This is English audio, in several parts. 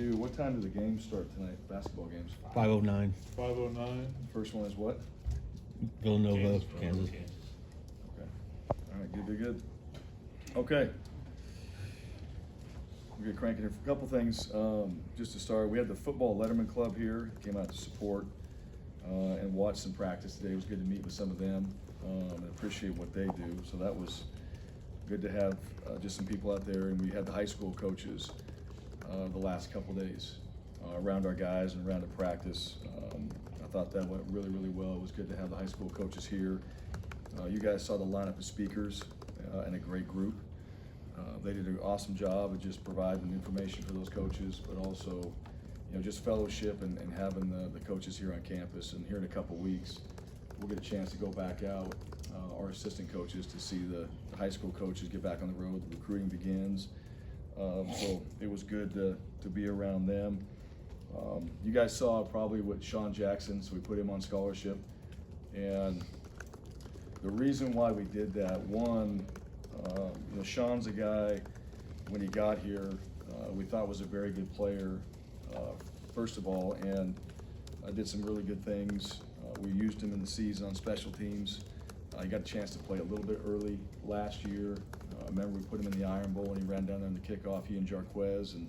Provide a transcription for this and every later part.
do, what time do the games start tonight, basketball games? 5:09. 5:09. First one is what? Villanova, Kansas. Okay. All right, good. Okay. We're gonna crank it in for a couple things. Just to start, we had the football Letterman Club here, came out to support and watch some practice today. It was good to meet with some of them and appreciate what they do. So that was good to have just some people out there, and we had the high school coaches the last couple days around our guys and around the practice. I thought that went really, really well. It was good to have the high school coaches here. You guys saw the lineup of speakers and a great group. They did an awesome job of just providing information for those coaches, but also, just fellowship and having the coaches here on campus. And here in a couple weeks, we'll get a chance to go back out, our assistant coaches, to see the high school coaches get back on the road. The recruiting begins. So it was good to be around them. You guys saw probably with Sean Jackson, so we put him on scholarship. And the reason why we did that, one, Sean's a guy, when he got here, we thought was a very good player, first of all, and did some really good things. We used him in the season on special teams. He got a chance to play a little bit early last year. I remember we put him in the Iron Bowl and he ran down there in the kickoff, he and Jarquez, and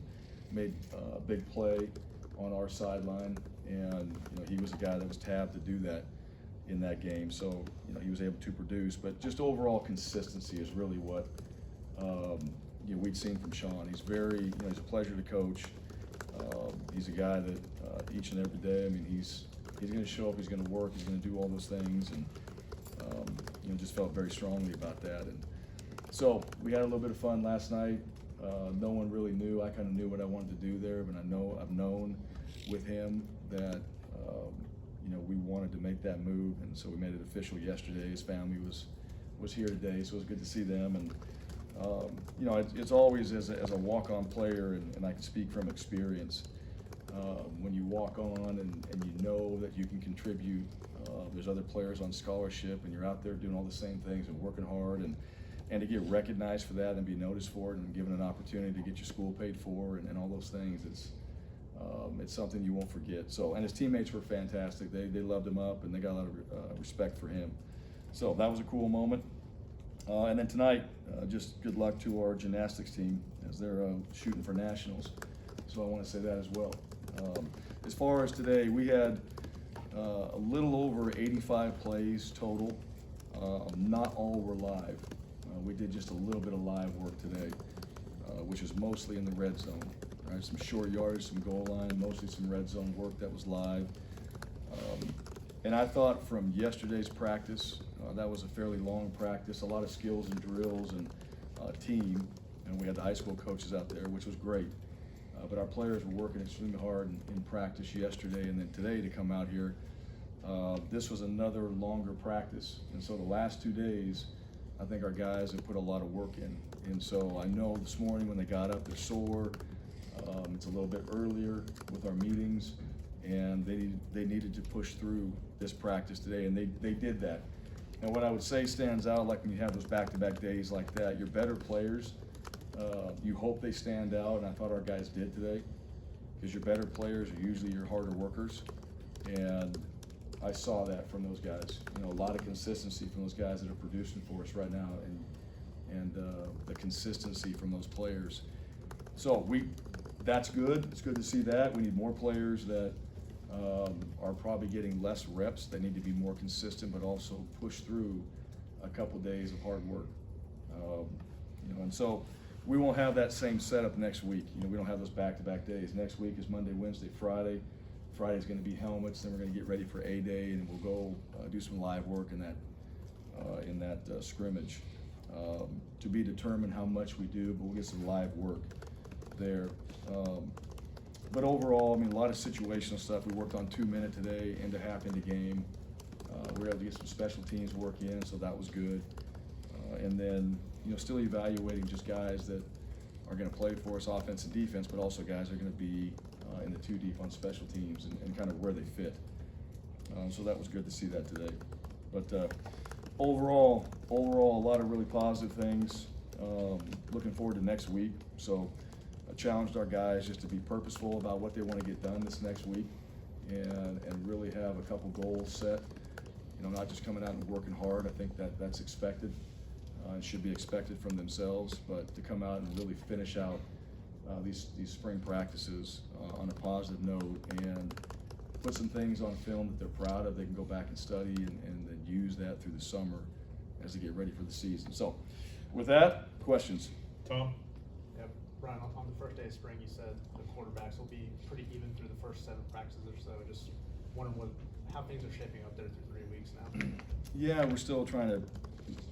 made a big play on our sideline. And he was a guy that was tabbed to do that in that game. So he was able to produce, but just overall consistency is really what we'd seen from Sean. He's very, he's a pleasure to coach. He's a guy that each and every day, he's going to show up, he's going to work, he's going to do all those things, and just felt very strongly about that. And so we had a little bit of fun last night. No one really knew. I kind of knew what I wanted to do there, but I've known with him that we wanted to make that move, and so we made it official yesterday. His family was here today, so it was good to see them. And it's always as a walk-on player, and I can speak from experience. When you walk on and you know that you can contribute, there's other players on scholarship, and you're out there doing all the same things and working hard, and to get recognized for that and be noticed for it and given an opportunity to get your school paid for and all those things, it's something you won't forget. So, and his teammates were fantastic. They loved him up, and they got a lot of respect for him. So that was a cool moment. And then tonight, just good luck to our gymnastics team as they're shooting for nationals. So I want to say that as well. As far as today, we had a little over 85 plays total. Not all were live. We did just a little bit of live work today, which is mostly in the red zone. Right? Some short yardage, some goal line, mostly some red zone work that was live. And I thought from yesterday's practice, that was a fairly long practice, a lot of skills and drills and team, and we had the high school coaches out there, which was great. But our players were working extremely hard in practice yesterday, and then today to come out here. This was another longer practice, and so the last 2 days, I think our guys have put a lot of work in. And so I know this morning when they got up, they're sore. It's a little bit earlier with our meetings, and they needed to push through this practice today, and they did that. And what I would say stands out, like when you have those back-to-back days like that, your better players, you hope they stand out, and I thought our guys did today, because your better players are usually your harder workers, and I saw that from those guys. A lot of consistency from those guys that are producing for us right now, and the consistency from those players. So that's good. It's good to see that. We need more players that are probably getting less reps. They need to be more consistent, but also push through a couple days of hard work. And so we won't have that same setup next week. We don't have those back-to-back days. Next week is Monday, Wednesday, Friday. Friday's going to be helmets. Then we're going to get ready for A-Day, and we'll go do some live work in that scrimmage. To be determined how much we do, but we'll get some live work there. But overall, a lot of situational stuff. We worked on 2-minute today, into half into game. We were able to get some special teams work in, so that was good. And then, still evaluating just guys that are going to play for us, offense and defense, but also guys that are going to be in the 2 deep on special teams and kind of where they fit. So that was good to see that today. But overall, a lot of really positive things. Looking forward to next week. So challenged our guys just to be purposeful about what they want to get done this next week, and really have a couple goals set. You know, not just coming out and working hard. I think that's expected. It should be expected from themselves, but to come out and really finish out these spring practices on a positive note and put some things on film that they're proud of, they can go back and study and then use that through the summer as they get ready for the season. So with that, questions? Tom? Yeah, Brian, on the first day of spring, you said the quarterbacks will be pretty even through the first 7 practices or so. Just wondering how things are shaping up there through 3 weeks now. Yeah, we're still trying to,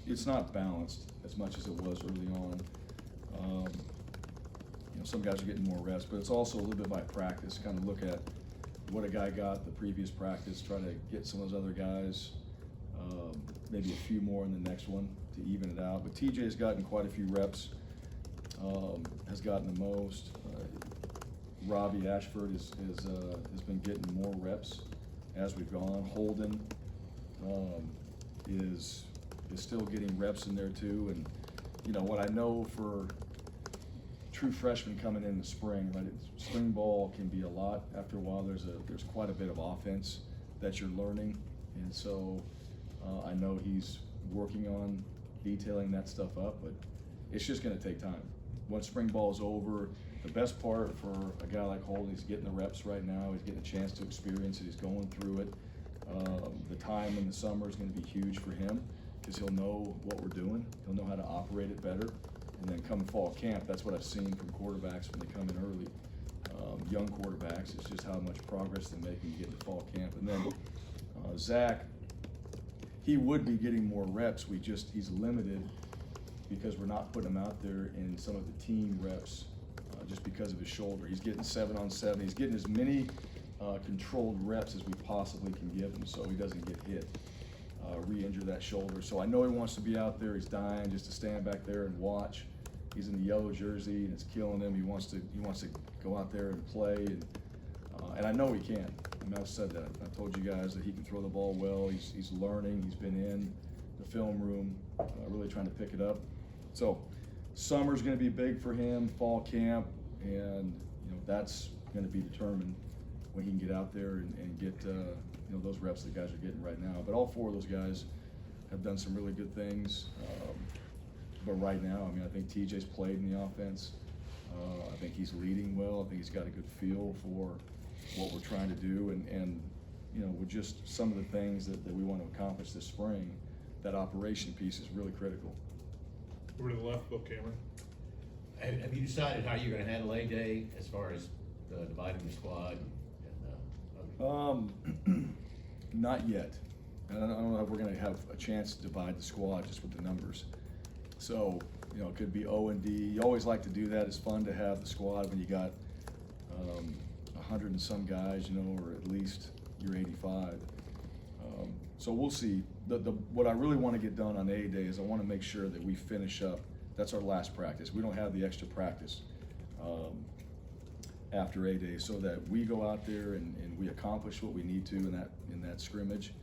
it's not balanced as much as it was early on. You know, some guys are getting more reps, but it's also a little bit by practice, kind of look at what a guy got the previous practice, try to get some of those other guys, maybe a few more in the next one to even it out. But TJ's gotten quite a few reps, has gotten the most. Robbie Ashford has been getting more reps as we've gone. Holden is still getting reps in there too. And you know what I know for true freshmen coming in the spring, right? Spring ball can be a lot. After a while, there's quite a bit of offense that you're learning, and so I know he's working on detailing that stuff up, but it's just going to take time. Once spring ball is over, the best part for a guy like Holden, he's getting the reps right now. He's getting a chance to experience it. He's going through it. The time in the summer is going to be huge for him because he'll know what we're doing. He'll know how to operate it better. And then come fall camp, that's what I've seen from quarterbacks when they come in early. Young quarterbacks, it's just how much progress they make when you get to fall camp. And then Zach, he would be getting more reps. He's limited because we're not putting him out there in some of the team reps just because of his shoulder. He's getting 7-on-7. He's getting as many controlled reps as we possibly can give him so he doesn't get hit. Re-injure that shoulder. So I know he wants to be out there. He's dying just to stand back there and watch. He's in the yellow jersey and it's killing him. He wants to go out there and play, and I know he can. I mean, I've said that. I told you guys that he can throw the ball well. He's learning. He's been in the film room, really trying to pick it up. So summer's going to be big for him. Fall camp, and you know that's going to be determined when he can get out there and get you know those reps that guys are getting right now. But all 4 of those guys have done some really good things. But right now, I mean, I think TJ's played in the offense. I think he's leading well. I think he's got a good feel for what we're trying to do, and you know, with just some of the things that we want to accomplish this spring, that operation piece is really critical. Over to the left, Bill Cameron. Have you decided how you're going to handle A-Day as far as dividing the squad? Not yet. I don't know if we're going to have a chance to divide the squad just with the numbers. So, you know, it could be O and D. You always like to do that. It's fun to have the squad when you got 100 and some guys, you know, or at least you're 85. So we'll see. What I really want to get done on A-Day is I want to make sure that we finish up. That's our last practice. We don't have the extra practice after A-Day, so that we go out there and we accomplish what we need to in that scrimmage.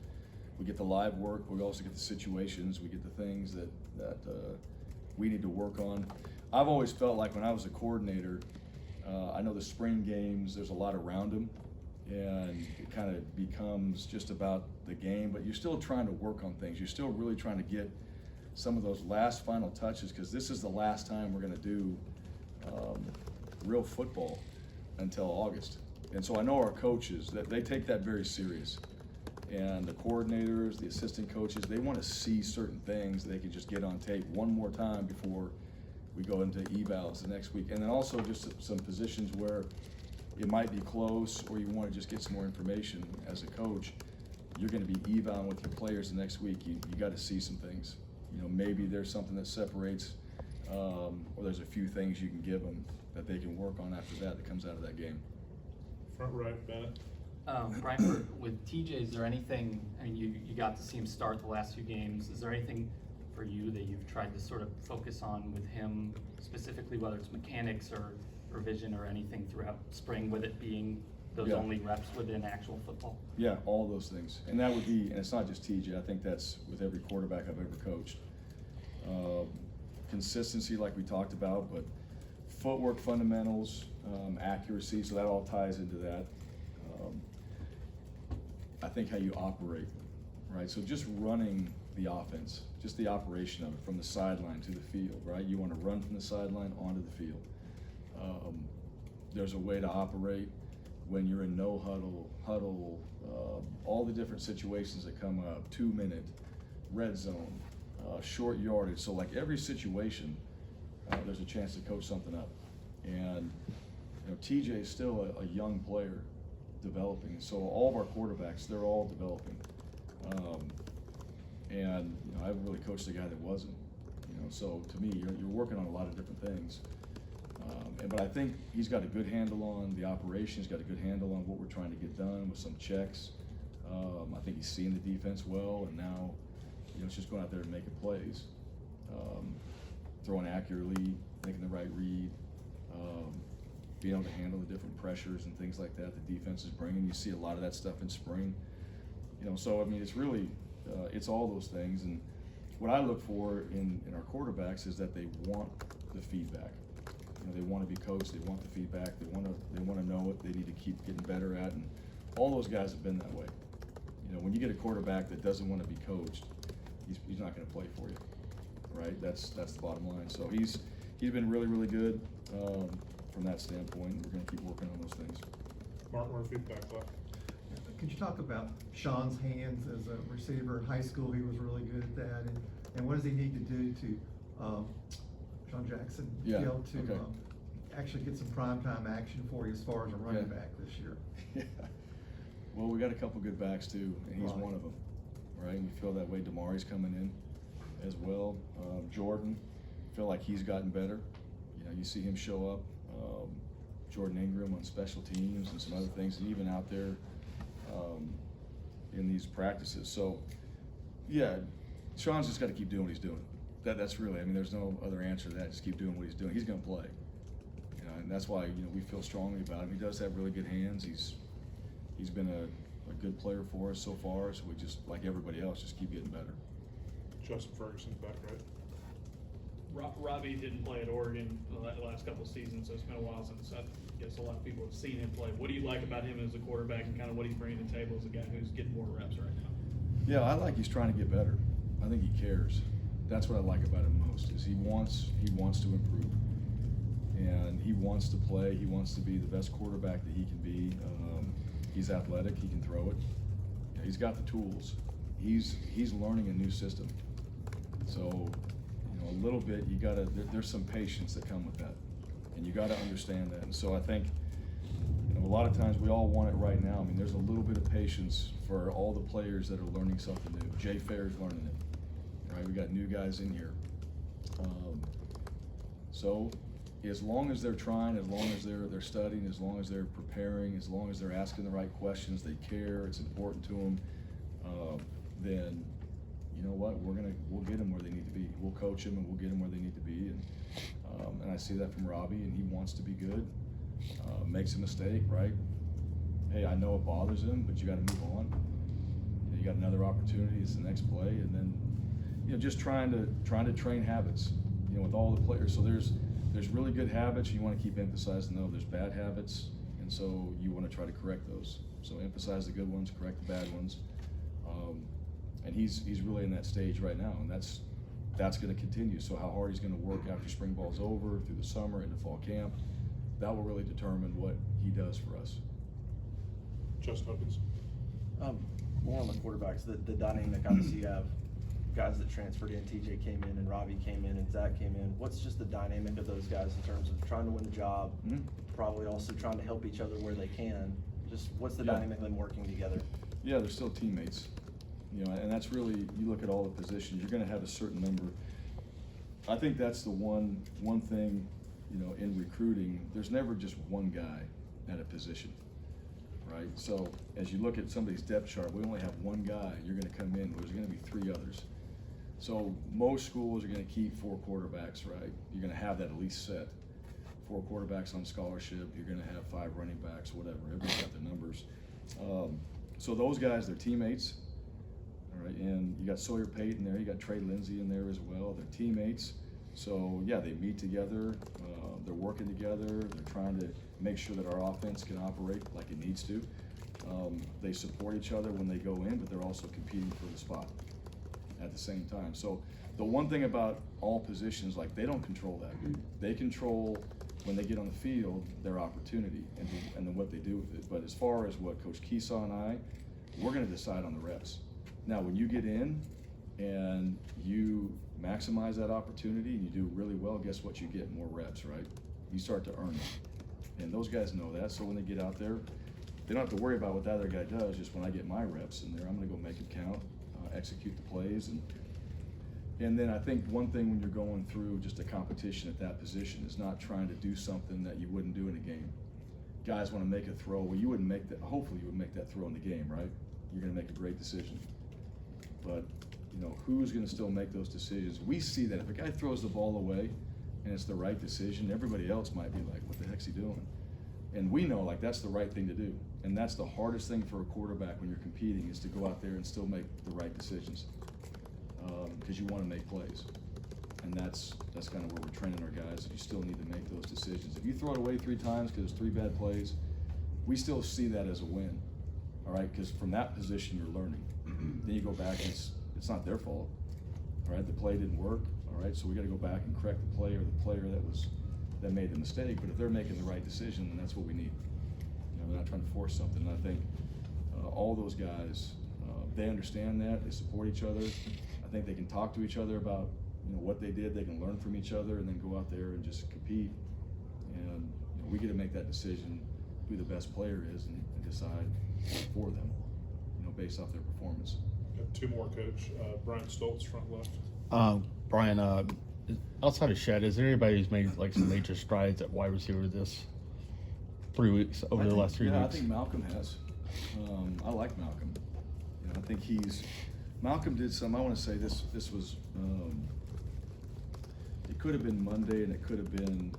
We get the live work. We also get the situations. We get the things that we need to work on. I've always felt like when I was a coordinator, I know the spring games, there's a lot around them, and it kind of becomes just about the game, but you're still trying to work on things. You're still really trying to get some of those last final touches, because this is the last time we're going to do real football until August. And so I know our coaches, that they take that very serious. And the coordinators, the assistant coaches, they want to see certain things they can just get on tape one more time before we go into evals the next week. And then also just some positions where it might be close or you want to just get some more information as a coach. You're going to be evaling with your players the next week. You got to see some things. You know, maybe there's something that separates, or there's a few things you can give them that they can work on after that comes out of that game. Front right, Bennett. Brian, with TJ, is there anything, I mean, you got to see him start the last few games. Is there anything for you that you've tried to sort of focus on with him specifically, whether it's mechanics or vision or anything throughout spring, with it being those only reps within actual football? Yeah, all those things. And that would be, and it's not just TJ, I think that's with every quarterback I've ever coached. Consistency like we talked about, but footwork fundamentals, accuracy, so that all ties into that. I think how you operate, right? So just running the offense, just the operation of it from the sideline to the field, right? You want to run from the sideline onto the field. There's a way to operate when you're in no huddle, all the different situations that come up, 2-minute, red zone, short yardage. So like every situation, there's a chance to coach something up. And you know, TJ is still a young player developing. So all of our quarterbacks, they're all developing. And you know, I haven't really coached a guy that wasn't. You know, so to me, you're working on a lot of different things. But I think he's got a good handle on the operation. He's got a good handle on what we're trying to get done with some checks. I think he's seeing the defense well, and now, you know, it's just going out there and making plays, throwing accurately, making the right read, being able to handle the different pressures and things like that the defense is bringing. You see a lot of that stuff in spring. You know, so I mean, it's really, it's all those things. And what I look for in our quarterbacks is that they want the feedback. You know, they want to be coached. They want the feedback. They want to know what they need to keep getting better at. And all those guys have been that way. You know, when you get a quarterback that doesn't want to be coached, he's not going to play for you, right? That's the bottom line. So he's been really, really good from that standpoint. We're going to keep working on those things. Mark, more feedback left. Could you talk about Sean's hands as a receiver in high school? He was really good at that. And what does he need to do to, Sean Jackson, be Yeah, able to okay. actually get some primetime action for you as far as a running Yeah. back this year? Yeah. Well, we got a couple good backs too, and he's Right. one of them, right? And we feel that way. Damari's coming in as well. Jordan, feel like he's gotten better. You know, you see him show up. Jordan Ingram on special teams and some other things, and even out there in these practices. So, yeah, Sean's just got to keep doing what he's doing. That's really, I mean, there's no other answer to that. Just keep doing what he's doing. He's going to play. You know, and that's why, you know, we feel strongly about him. He does have really good hands. He's been a good player for us so far. So we just, like everybody else, just keep getting better. Justin Ferguson's back, right? Robbie didn't play at Oregon the last couple of seasons, so it's been a while since I guess a lot of people have seen him play. What do you like about him as a quarterback and kind of what he's bringing to the table as a guy who's getting more reps right now? Yeah, I like he's trying to get better. I think he cares. That's what I like about him most, is he wants to improve. And he wants to play. He wants to be the best quarterback that he can be. He's athletic. He can throw it. Yeah, he's got the tools. He's learning a new system. So, you know, a little bit, there's some patience that come with that. And you got to understand that. And so I think, you know, a lot of times we all want it right now. I mean, there's a little bit of patience for all the players that are learning something new. Jay Fair's learning it, right? We got new guys in here. So as long as they're trying, as long as they're studying, as long as they're preparing, as long as they're asking the right questions, they care, it's important to them, then you know what, we'll get them where they need to be. We'll coach them and we'll get them where they need to be. And I see that from Robbie, and he wants to be good. Makes a mistake, right? Hey, I know it bothers him, but you got to move on. You know, you got another opportunity. It's the next play, and then, you know, just trying to train habits. You know, with all the players. So there's really good habits. You want to keep emphasizing those. There's bad habits, and so you want to try to correct those. So emphasize the good ones, correct the bad ones. And he's really in that stage right now, and that's going to continue. So how hard he's going to work after spring ball's over, through the summer, into fall camp, that will really determine what he does for us. Justin Hopkins. More on the quarterbacks, the dynamic, obviously you have guys that transferred in, TJ came in and Robbie came in and Zach came in. What's just the dynamic of those guys in terms of trying to win the job, probably also trying to help each other where they can? Just what's the dynamic of them working together? Yeah, they're still teammates. You know, and that's really, you look at all the positions, you're going to have a certain number. I think that's the one thing, you know, in recruiting, there's never just one guy at a position, right? So as you look at somebody's depth chart, we only have one guy. You're going to come in, there's going to be 3 others. So most schools are going to keep 4 quarterbacks, right? You're going to have that at least set. 4 quarterbacks on scholarship. You're going to have 5 running backs, whatever. Everybody's got their numbers. So those guys, they're teammates. All right, and you got Sawyer Payton there, you got Trey Lindsey in there as well. They're teammates. So, yeah, they meet together, they're working together, they're trying to make sure that our offense can operate like it needs to. They support each other when they go in, but they're also competing for the spot at the same time. So the one thing about all positions, like, they don't control that. They control, when they get on the field, their opportunity and then what they do with it. But as far as what Coach Keesaw and I, we're gonna decide on the reps. Now, when you get in and you maximize that opportunity and you do really well, guess what? You get more reps, right? You start to earn it. And those guys know that, so when they get out there, they don't have to worry about what the other guy does. Just when I get my reps in there, I'm gonna go make it count, execute the plays. And then I think one thing when you're going through just a competition at that position is not trying to do something that you wouldn't do in a game. Guys wanna make a throw, well, you wouldn't make that, hopefully you would make that throw in the game, right? You're gonna make a great decision. But, you know, who's gonna still make those decisions? We see that if a guy throws the ball away and it's the right decision, everybody else might be like, what the heck's he doing? And we know, like, that's the right thing to do. And that's the hardest thing for a quarterback when you're competing, is to go out there and still make the right decisions. Because you want to make plays. And that's kind of where we're training our guys. You still need to make those decisions. If you throw it away 3 times because it's 3 bad plays, we still see that as a win. All right, because from that position you're learning. Then you go back and it's not their fault. All right, the play didn't work. All right, so we got to go back and correct the play or the player that made the mistake. But if they're making the right decision, then that's what we need. You know, they're not trying to force something. And I think all those guys, they understand that. They support each other. I think they can talk to each other about, you know, what they did. They can learn from each other and then go out there and just compete. And, you know, we get to make that decision who the best player is and decide for them, you know, based off their performance. Got 2 more, Coach. Brian Stoltz, front left. Brian, outside of Shed, is there anybody who's made like some major strides at wide receiver this 3 weeks, over the last 3 weeks? Yeah, I think Malcolm has. I like Malcolm. You know, I think Malcolm did some, I want to say this was, it could have been Monday and it could have been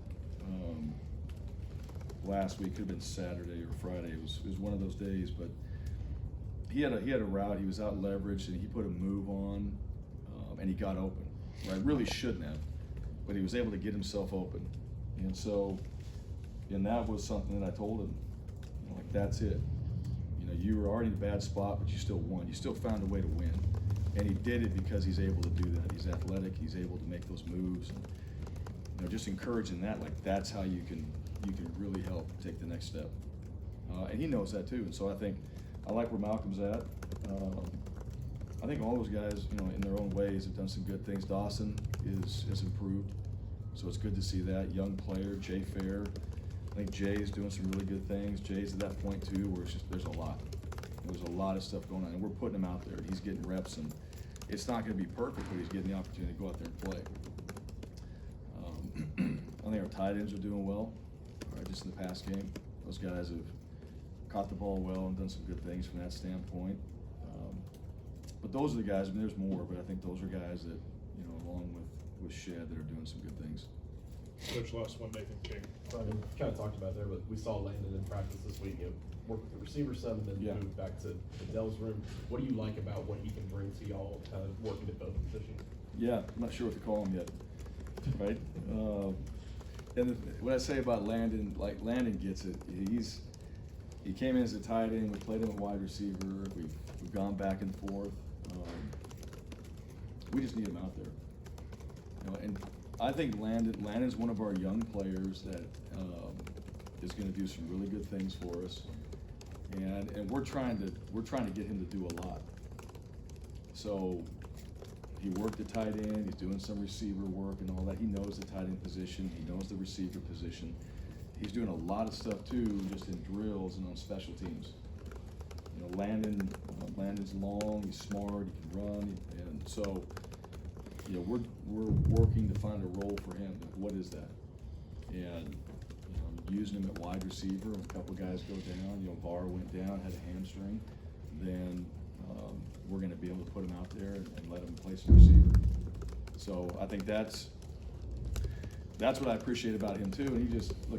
last week, could have been Saturday or Friday. It was one of those days, but he had a route, he was out leveraged and he put a move on and he got open. Right, really shouldn't have, but he was able to get himself open. And so, and that was something that I told him, you know, like, that's it. You know, you were already in a bad spot, but you still won. You still found a way to win. And he did it because he's able to do that. He's athletic, he's able to make those moves. And, you know, just encouraging that, like, that's how you can really help take the next step. And he knows that too. And so I like where Malcolm's at. I think all those guys, you know, in their own ways have done some good things. Dawson is improved, so it's good to see that. Young player, Jay Fair. I think Jay's doing some really good things. Jay's at that point too, where it's just, there's a lot of stuff going on, and we're putting him out there. He's getting reps, and it's not going to be perfect, but he's getting the opportunity to go out there and play. I think our tight ends are doing well. Just in the past game, those guys have caught the ball well and done some good things from that standpoint. But those are the guys, I mean, there's more, but I think those are guys that, you know, along with Shed, that are doing some good things. Coach, last one, Nathan King. I mean, kind of talked about there, but we saw Landon in practice this week, you know, work with the receiver some, then Yeah. move back to Dell's room. What do you like about what he can bring to y'all, kind of working at both positions? Yeah, I'm not sure what to call him yet, right? And what I say about Landon, like, Landon gets it. He came in as a tight end. We played him at wide receiver. We've gone back and forth. We just need him out there. You know, and I think Landon's one of our young players that is going to do some really good things for us. And we're trying to get him to do a lot. So he worked at tight end. He's doing some receiver work and all that. He knows the tight end position. He knows the receiver position. He's doing a lot of stuff too, just in drills and on special teams. You know, Landon's long. He's smart. He can run, and so, you know, we're working to find a role for him. Like, what is that? And, you know, I'm using him at wide receiver. And a couple guys go down. You know, Var went down, had a hamstring. Then we're going to be able to put him out there and let him play some receiver. So I think that's what I appreciate about him too. And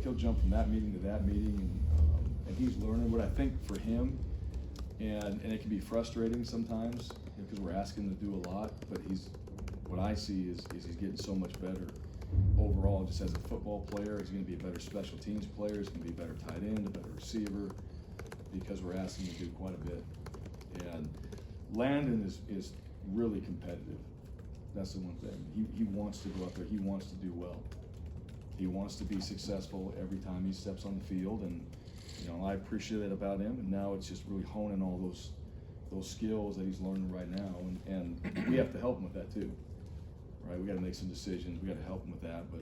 he'll jump from that meeting to that meeting, and he's learning. What I think for him, and it can be frustrating sometimes because we're asking him to do a lot, but what I see is he's getting so much better. overall, just as a football player, he's gonna be a better special teams player, he's gonna be a better tight end, a better receiver, because we're asking him to do quite a bit. And Landon is really competitive. That's the one thing. He wants to go out there, he wants to do well. He wants to be successful every time he steps on the field, and, you know, I appreciate that about him, and now it's just really honing all those skills that he's learning right now, and we have to help him with that too. Right, we gotta make some decisions, we gotta help him with that, but,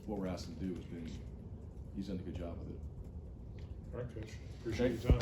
what we're asking him to do he's done a good job with it. All right, Coach, appreciate your time.